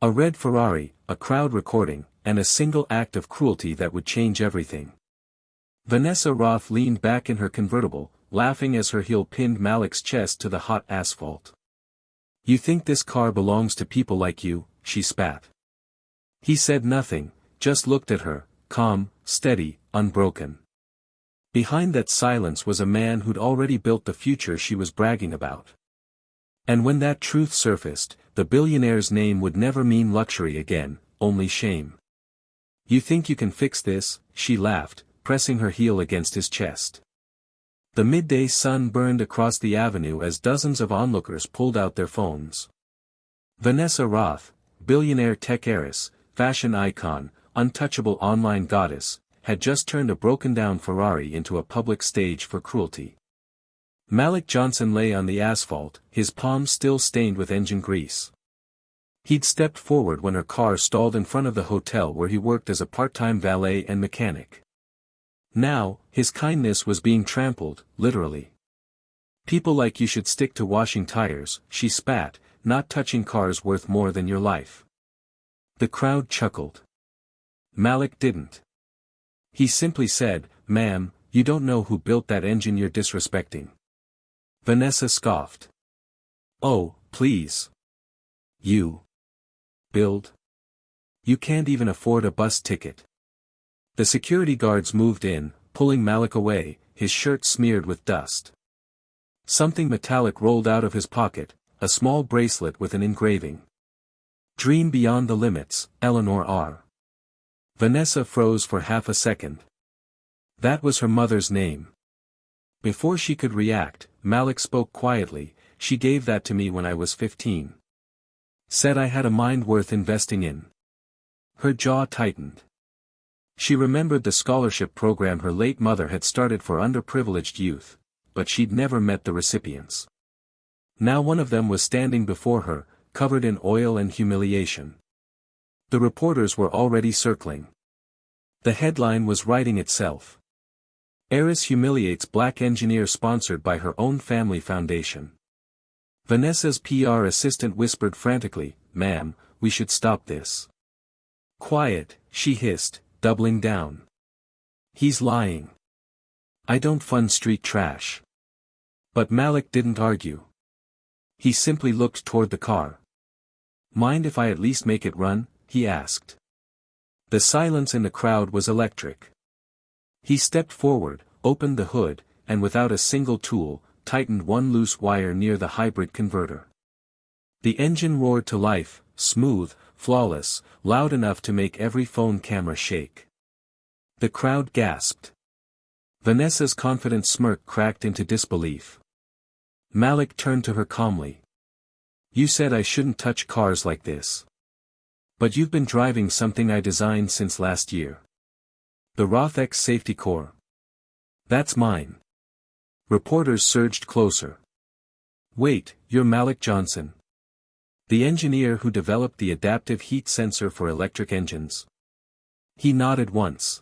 A red Ferrari, a crowd recording, and a single act of cruelty that would change everything. Vanessa Roth leaned back in her convertible, laughing as her heel pinned Malik's chest to the hot asphalt. "You think this car belongs to people like you?" she spat. He said nothing, just looked at her, calm, steady, unbroken. Behind that silence was a man who'd already built the future she was bragging about. And when that truth surfaced, the billionaire's name would never mean luxury again, only shame. "You think you can fix this?" she laughed, pressing her heel against his chest. The midday sun burned across the avenue as dozens of onlookers pulled out their phones. Vanessa Roth, billionaire tech heiress, fashion icon, untouchable online goddess, had just turned a broken-down Ferrari into a public stage for cruelty. Malik Johnson lay on the asphalt, his palms still stained with engine grease. He'd stepped forward when her car stalled in front of the hotel where he worked as a part-time valet and mechanic. Now, his kindness was being trampled, literally. "People like you should stick to washing tires," she spat, "not touching cars worth more than your life." The crowd chuckled. Malik didn't. He simply said, "Ma'am, you don't know who built that engine you're disrespecting." Vanessa scoffed. "Oh, please. You build? You can't even afford a bus ticket." The security guards moved in, pulling Malik away, his shirt smeared with dust. Something metallic rolled out of his pocket, a small bracelet with an engraving. "Dream beyond the limits, Eleanor R." Vanessa froze for half a second. That was her mother's name. Before she could react, Malik spoke quietly, "She gave that to me when I was 15. Said I had a mind worth investing in." Her jaw tightened. She remembered the scholarship program her late mother had started for underprivileged youth, but she'd never met the recipients. Now one of them was standing before her, covered in oil and humiliation. The reporters were already circling. The headline was writing itself. "Heiress humiliates black engineer sponsored by her own family foundation." Vanessa's PR assistant whispered frantically, "Ma'am, we should stop this." "Quiet," she hissed, doubling down. "He's lying. I don't fund street trash." But Malik didn't argue. He simply looked toward the car. "Mind if I at least make it run?" he asked. The silence in the crowd was electric. He stepped forward, opened the hood, and without a single tool, tightened one loose wire near the hybrid converter. The engine roared to life, smooth, flawless, loud enough to make every phone camera shake. The crowd gasped. Vanessa's confident smirk cracked into disbelief. Malik turned to her calmly. "You said I shouldn't touch cars like this. But you've been driving something I designed since last year. The Roth X Safety Core. That's mine." Reporters surged closer. "Wait, you're Malik Johnson? The engineer who developed the adaptive heat sensor for electric engines?" He nodded once.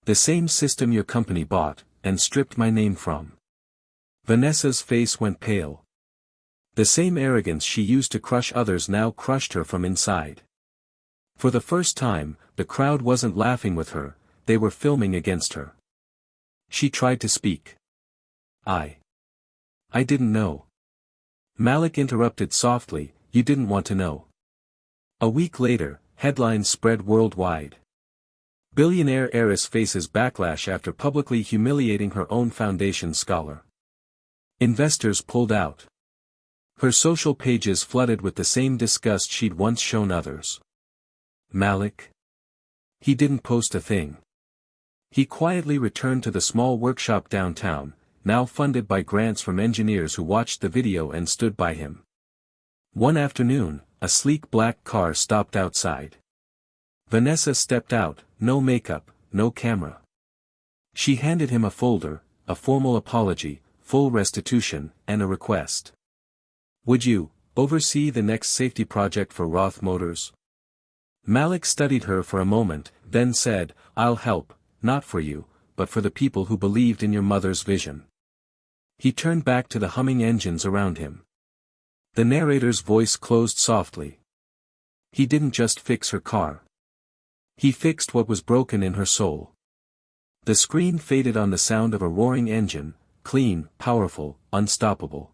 "The same system your company bought, and stripped my name from." Vanessa's face went pale. The same arrogance she used to crush others now crushed her from inside. For the first time, the crowd wasn't laughing with her, they were filming against her. She tried to speak. I didn't know." Malik interrupted softly, "You didn't want to know." A week later, headlines spread worldwide. Billionaire heiress faces backlash after publicly humiliating her own foundation scholar. Investors pulled out. Her social pages flooded with the same disgust she'd once shown others. Malik? He didn't post a thing. He quietly returned to the small workshop downtown, now funded by grants from engineers who watched the video and stood by him. One afternoon, a sleek black car stopped outside. Vanessa stepped out, no makeup, no camera. She handed him a folder, a formal apology, full restitution, and a request. "Would you oversee the next safety project for Roth Motors?" Malik studied her for a moment, then said, "I'll help, not for you, but for the people who believed in your mother's vision." He turned back to the humming engines around him. The narrator's voice closed softly. He didn't just fix her car. He fixed what was broken in her soul. The screen faded on the sound of a roaring engine, clean, powerful, unstoppable.